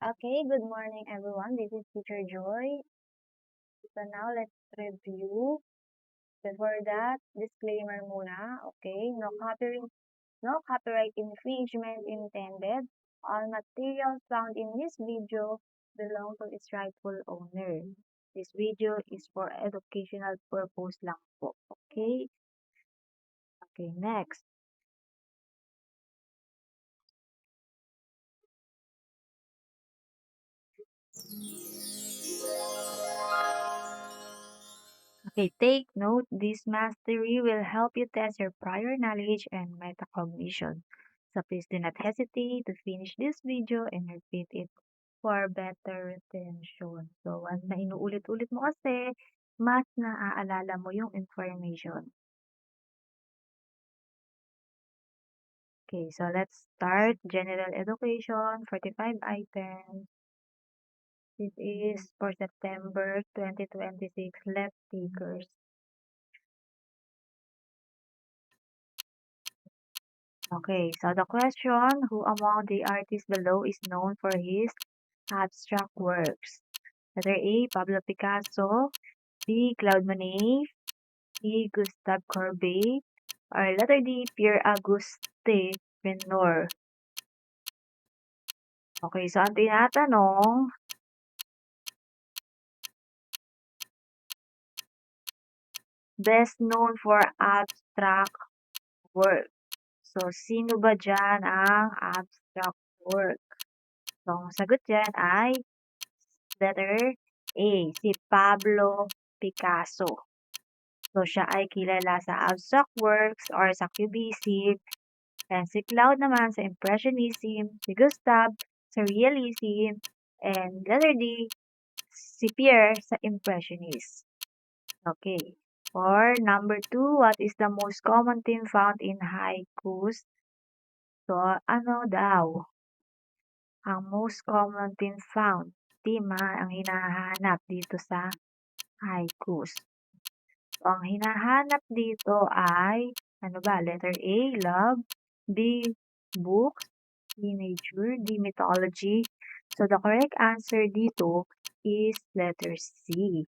Okay, good morning everyone. This is Teacher Joy. So now let's review. Before that, disclaimer muna. Okay, no copyright infringement intended. All materials found in this video belong to its rightful owner. This video is for educational purpose lang po. Okay? Okay, next. Okay, take note, this mastery will help you test your prior knowledge and metacognition. So please do not hesitate to finish this video and repeat it for better retention. So once na inuulit-ulit mo kasi, mas naaalala mo yung information. Okay, so let's start. General education, 45 items. This is for September 2026, left takers. Okay, so the question, who among the artists below is known for his abstract works? Letter A, Pablo Picasso, B, Claude Monet, C, Gustave Courbet, or letter D, Pierre-Auguste Renoir. Okay, so ang tinatanong, best known for abstract work. So, sino ba dyan ang abstract work? So, ang sagot dyan ay letter A, si Pablo Picasso. So, siya ay kilala sa abstract works or sa cubism. And si Claude naman sa impressionism, si Gustave sa realism, and letter D, si Pierre sa impressionist. Okay. For number 2, what is the most common theme found in haikus? So, ano daw ang most common theme found? Theme ang hinahanap dito sa haikus. So, ang hinahanap dito ay, ano ba? Letter A, love. B, books. C, nature. D, mythology. So, the correct answer dito is letter C.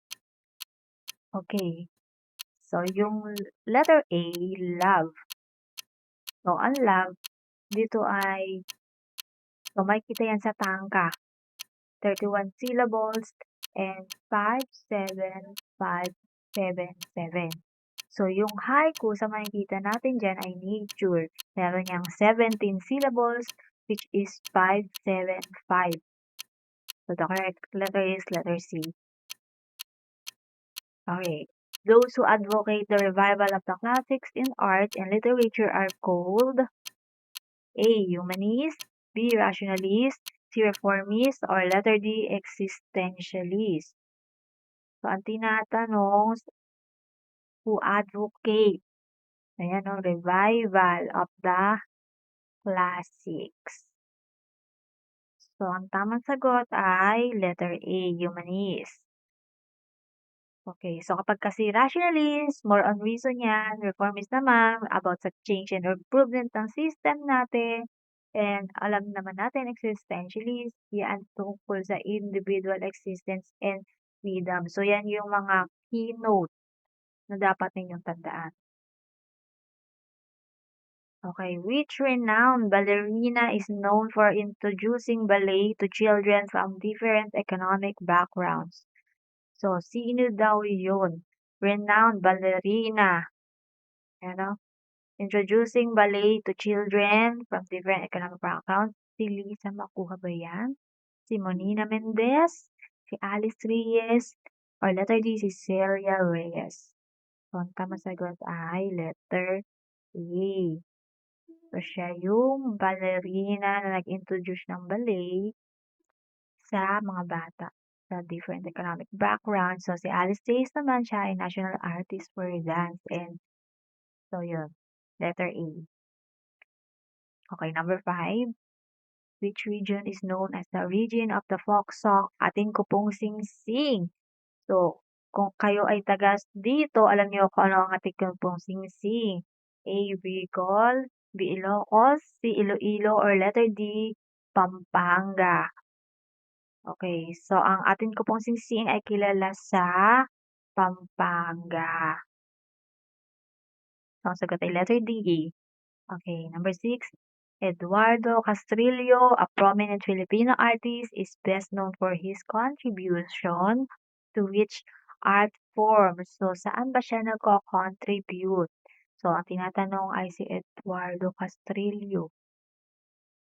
Okay. So, yung letter A, love. So, ang love, dito ay, so makikita yan sa tangka. 31 syllables and 57577. So, yung haiku sa makikita natin dyan ay nature. Meron niyang 17 syllables, which is 575. So, the correct letter is letter C. Okay. Those who advocate the revival of the classics in art and literature are called A. Humanist, B. Rationalist, C. Reformist, or letter D. Existentialist. So, ang tinatanong, who advocate? Ayan o, revival of the classics. So, ang tamang sagot ay letter A, humanist. Okay, so kapag kasi rationalist, more on reason yan. Reformist naman, about sa change and improvement ng system natin. And alam naman natin, existentialist, yan tungkol sa individual existence and freedom. So, yan yung mga keynote na dapat ninyong tandaan. Okay, which renowned ballerina is known for introducing ballet to children from different economic backgrounds? So, sino daw yun? Renowned ballerina. Ano? Introducing ballet to children from different economic backgrounds. Si Lisa Makuha ba yan? Si Monina Mendez? Si Alice Reyes? Or letter D, si Celia Reyes? So, ang tamang sagot ay letter A. So, siya yung ballerina na nag-introduce ng ballet sa mga bata sa different economic background. So, si Alice Reyes naman, siya ay national artist for dance. And, so yun, letter A. Okay, number 5. Which region is known as the region of the folk song? Ating ko pong sing-sing. So, kung kayo ay taga dito, alam niyo kung ano ang ating ko pong sing-sing. A, Bicol, B, Ilocos, C, Iloilo, or letter D, Pampanga. Okay, so ang atin ko pong singsing ay kilala sa Pampanga. So, ang sagot ay letter D. Okay, number 6. Eduardo Castrillo, a prominent Filipino artist, is best known for his contribution to which art form? So, saan ba siya nagko-contribute? So, ang tinatanong ay si Eduardo Castrillo.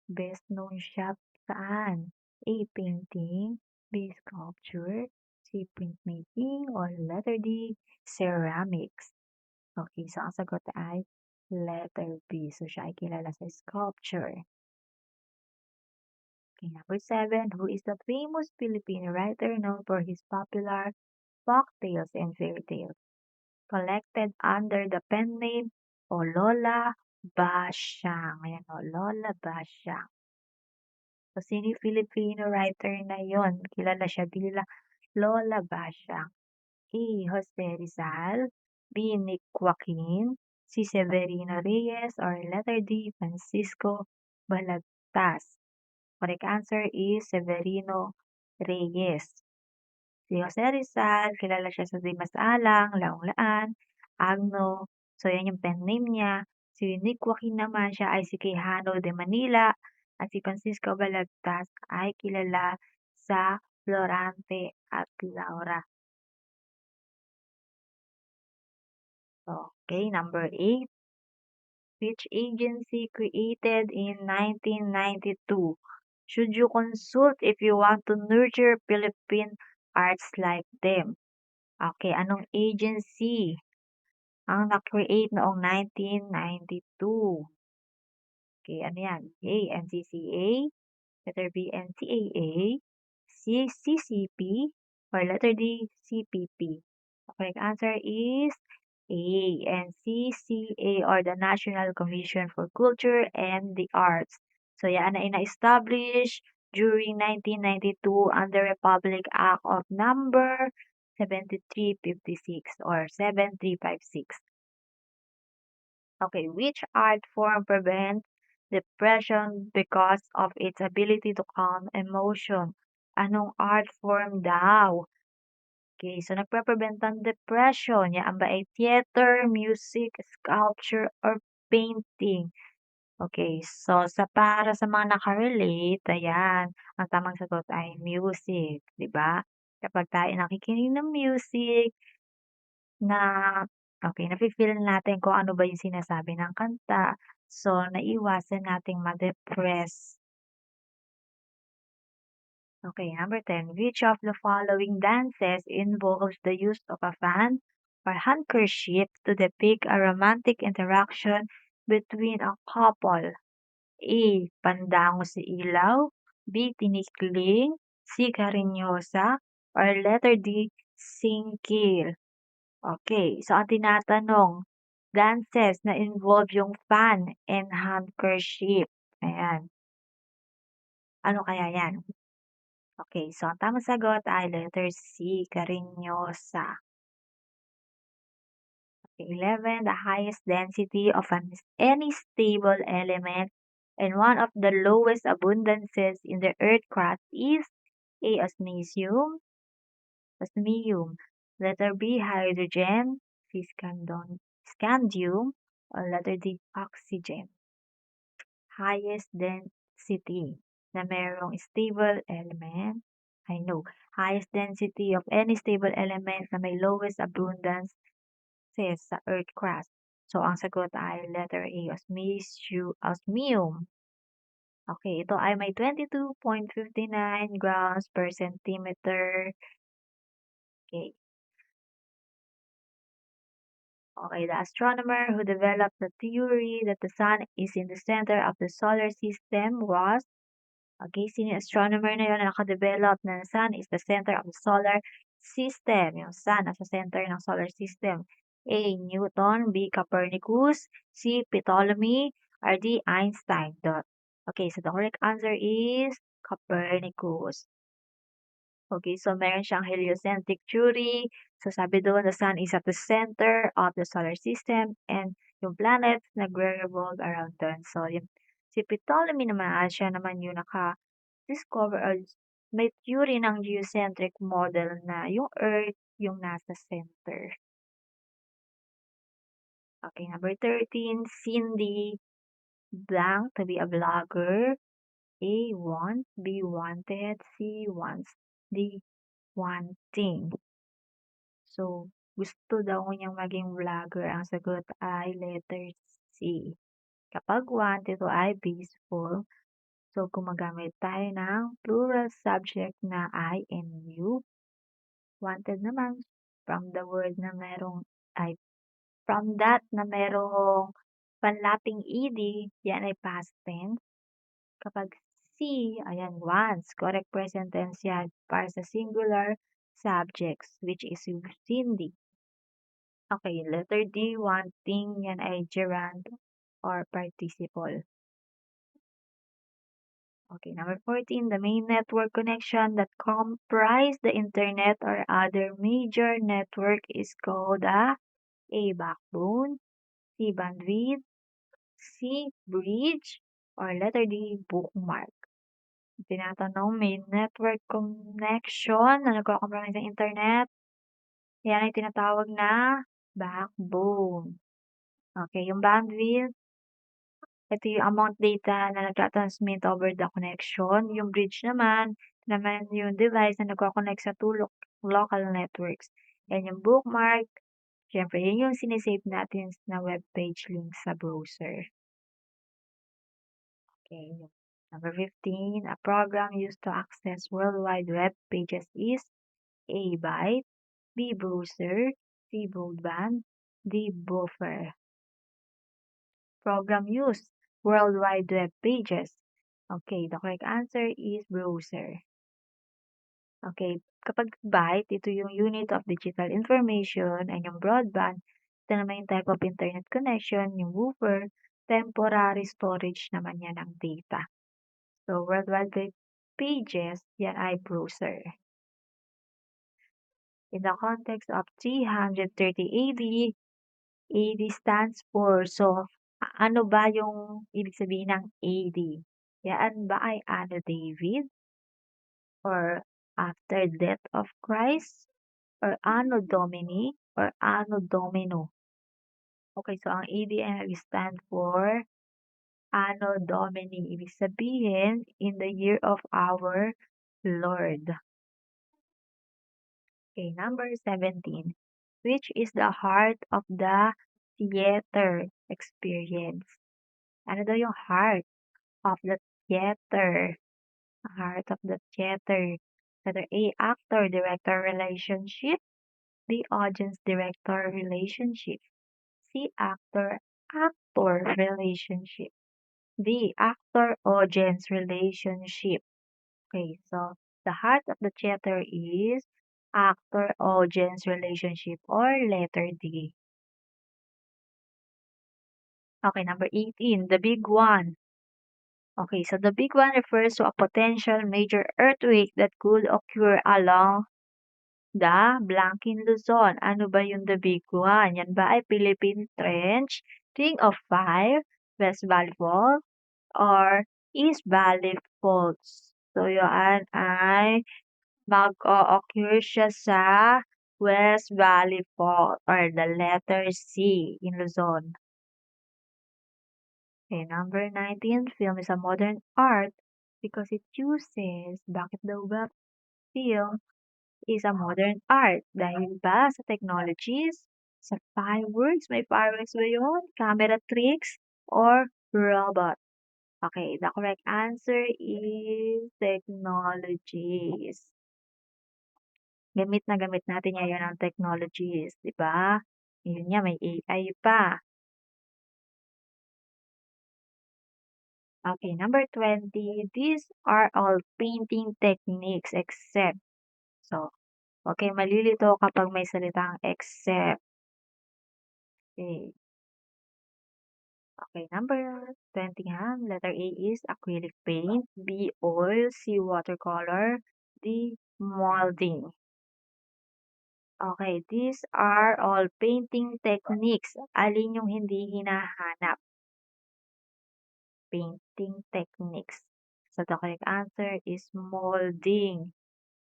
Best known siya saan? A. Painting, B. Sculpture, C. Printmaking, or letter D. Ceramics. Okay, so ang sagot ay letter B. So, siya ay kilala sa sculpture. Okay, number 7. Who is the famous Filipino writer known for his popular folk tales and fairy tales, collected under the pen name o Lola Basyang? Ayan o, Lola Basyang. So, sino yung Filipino writer na yon? Kilala siya bilang Lola Basyang. A. Jose Rizal, B. Nick Joaquin, C. Severino Reyes, or letter D. Francisco Balagtas. Correct answer is Severino Reyes. Si Jose Rizal, kilala siya sa Dimas Alang, Laong-Laan, Agno. So, yan yung pen name niya. Si Nick Joaquin naman, siya ay si Quijano de Manila. At si Francisco Balagtas ay kilala sa Florante at Laura. Okay, number 8. Which agency created in 1992 should you consult if you want to nurture Philippine arts like them? Okay, anong agency ang na-create noong 1992? Okay, ano yan? A. NCCA, letter B. NCAA, C. CCP, or letter D. CPP? The correct answer is A. NCCA, or the National Commission for Culture and the Arts. So yan ay na-establish during 1992 under Republic Act of number 7356 or 7356. Okay, which art form prevents depression because of its ability to calm emotion? Anong art form daw? Okay, so nagpe-prevent ng depression. Yan ba ay theater, music, sculpture, or painting? Okay, so para sa mga naka-relate, ayan, ang tamang sagot ay music, 'di ba? Kapag tayo nakikinig ng music na okay, nafi-feel natin kung ano ba yung sinasabi ng kanta, so naiiwasan nating ma-depress. Okay, number 10. Which of the following dances involves the use of a fan or handkerchief to depict a romantic interaction between a couple? A. Pandango sa ilaw, B. Tinikling, C. Karinyosa, or letter D. Singkil? Okay, so ang tinatanong, dances na involve yung fan and handkerchief. Ayan. Ano kaya yan? Okay, so ang tamang sagot ay letter C, Cariñosa. Okay, 11, the highest density of any stable element and one of the lowest abundances in the earth crust is A. Osmium, letter B. Hydrogen, C. Scandium, or letter D. Oxygen. Highest density na merong stable element. I know. Highest density of any stable element na may lowest abundance says sa earth crust. So, ang sagot ay letter A, osmium. Okay, ito ay may 22.59 grams per centimeter. Okay. Okay, the astronomer who developed the theory that the sun is in the center of the solar system was, okay, sino yung astronomer na yun na nakadevelop na the sun is the center of the solar system? Yung sun nasa center ng solar system. A. Newton, B. Copernicus, C. Ptolemy, or D. Einstein. Okay, so the correct answer is Copernicus. Okay, so meron siyang heliocentric theory. So sabi doon, the sun is at the center of the solar system and yung planets nagre-revolve around doon. So, si Ptolemy naman, siya naman yung naka-discover or may theory ng geocentric model na yung Earth yung nasa center. Okay, number 13, Cindy blank to be a vlogger. A wants, B wanted, C wants, D wanting. So, gusto daw niyang maging vlogger. Ang sagot ay letter C. Kapag want, ito ay peaceful. So, gumagamit tayo ng plural subject na I and you. Wanted naman, from the word na from that na merong panlaping ed, yan ay past tense. Kapag C, ayan, wants. Correct present tense yan para sa singular subjects, which is Cindy. Okay, letter D, wanting, yan ay gerund or participle. Okay, number 14, the main network connection that comprise the internet or other major network is called a backbone, C, bandwidth, C, bridge, or letter D, bookmark. Tinatanong may network connection na nagko-comprise ng internet. Yan ay tinatawag na backbone. Okay, yung bandwidth, ito yung amount data na nagtatransmit over the connection. Yung bridge naman yung device na nagko-connect sa two local networks. Yan yung bookmark. Siyempre, yun yung sinisave natin na web page link sa browser. Okay, number 15, a program used to access World Wide Web pages is A, byte, B, browser, C, broadband, D, buffer. Program used World Wide Web pages. Okay, the correct answer is browser. Okay, kapag byte, ito yung unit of digital information, and yung broadband, ito naman yung type of internet connection, yung buffer, temporary storage naman yan ng data. So, World Wide Web pages, yan ay browser. In the context of 330 AD, AD stands for, so, ano ba yung ibig sabihin ng AD? Yan ba ay Anno David? Or after death of Christ? Or Anno Domini? Or Anno Domino? Okay, so ang AD ay stand for Anno Domini. Ibig sabihin, in the year of our Lord. Okay, number 17. Which is the heart of the theater experience? Ano daw yung heart of the theater? Heart of the theater. Letter A, actor-director relationship. B, audience-director relationship. C, actor-actor relationship. D, actor-audience relationship. Okay, so the heart of the theater is actor-audience relationship or letter D. Okay, number 18, the big one. Okay, so the big one refers to a potential major earthquake that could occur along the Blanquin Luzon. Ano ba yung the big one? Yan ba ay Philippine Trench, Ring of Fire, West Valley Fault, or East Valley Faults? So, yan ay mag-o-occur siya sa West Valley Fault or the letter C in Luzon. Okay, number 19, film is a modern art because it uses, bakit daw ba film is a modern art? Dahil ba sa technologies, sa fireworks, may fireworks ba yun? Camera tricks, or robot? Okay, the correct answer is technologies. Gamit na gamit natin ngayon ang technologies, di ba? Yun nga, may AI pa. Okay, number 20, these are all painting techniques except. So, okay, malilito kapag may salitang except. Okay. Okay, number 20 ha. Letter A is acrylic paint, B, oil, C, watercolor, D, molding. Okay, these are all painting techniques. Alin yung hindi hinahanap? Painting techniques. So, the correct answer is molding.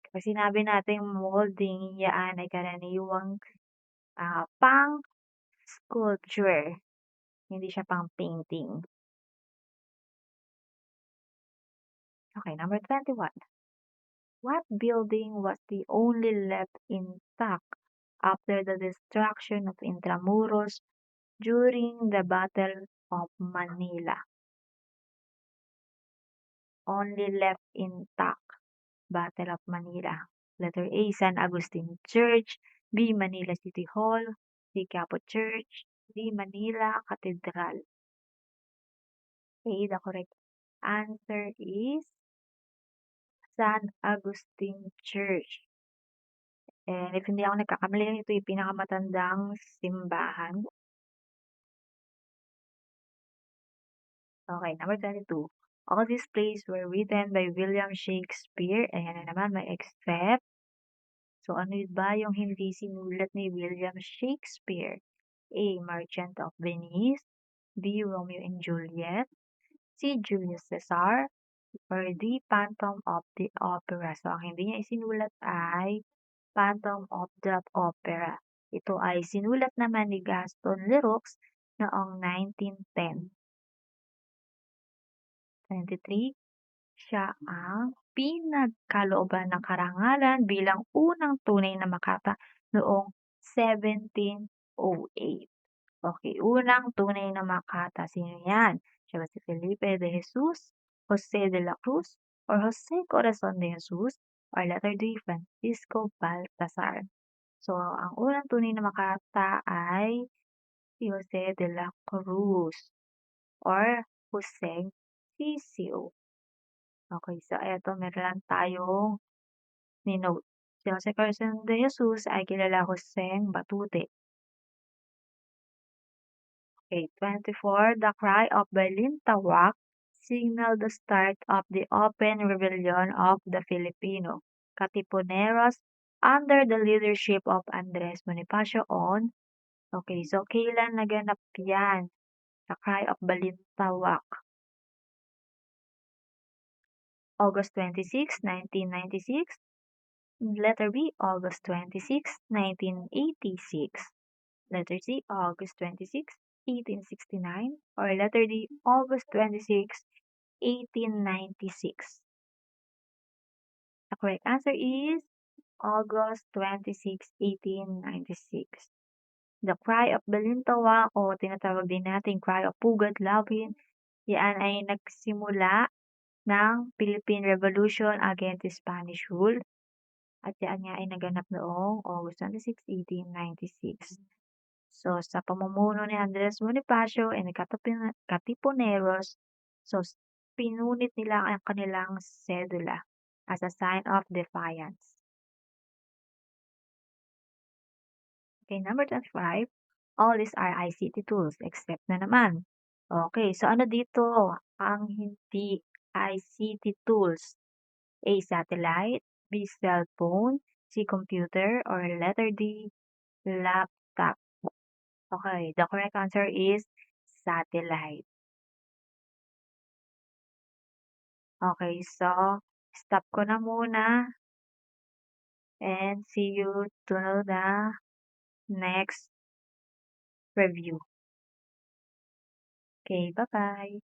Kapag sinabi nating molding, yan ay karaniwang pang-sculpture, hindi siya pang-painting. Okay, number 21. What building was the only left intact after the destruction of Intramuros during the Battle of Manila? Only left intact, Battle of Manila. Letter A, San Agustin Church. B, Manila City Hall. C, Quiapo Church. D, Manila Cathedral. A, the correct answer is San Agustin Church. And if hindi ako nagkakamali, ito yung pinakamatandang simbahan. Okay, number 22. All these plays were written by William Shakespeare. Ayan na naman, may except. So, ano ba yung hindi sinulat ni William Shakespeare? A. Merchant of Venice. B. Romeo and Juliet. C. Julius Caesar. Or D. Phantom of the Opera. So, ang hindi niya isinulat ay Phantom of the Opera. Ito ay sinulat naman ni Gaston Leroux noong 1910. 23. Siya ang pinagkalooban ng karangalan bilang unang tunay na makata noong 1708. Okay, unang tunay na makata. Sino yan? Siya ba si Felipe de Jesus, Jose de la Cruz, or Jose Corazon de Jesus, or letter D, Francisco Baltasar? So, ang unang tunay na makata ay si Jose de la Cruz or Jose Sisio. Okay, so eto meron lang tayong ni-note. Si Jose Corazon de Jesus ay kilala Joseng Batute. Okay, 24. The cry of Balintawak signaled the start of the open rebellion of the Filipino Katipuneros under the leadership of Andres Bonifacio on. Okay, so kailan naganap yan? The cry of Balintawak. August 26, 1996. Letter B, August 26, 1986. Letter C, August 26, 1869. Or letter D, August 26, 1896. The correct answer is August 26, 1896. The Cry of Balintawak o tinatawag din natin Cry of Pugad Lawin, yan ay nagsimula ng Philippine Revolution against Spanish rule. At yan nga ay naganap noong August 26, 1896. So, sa pamumuno ni Andres Bonifacio and Katipuneros, so pinunit nila ang kanilang sedula as a sign of defiance. Okay, number 25. All these are ICT tools except na naman. Okay, so ano dito ang hindi ICT tools? A. Satellite. B. Cellphone. C. Computer. Or letter D. Laptop. Okay, the correct answer is satellite. Okay, so stop ko na muna and see you to the next review. Okay, bye-bye.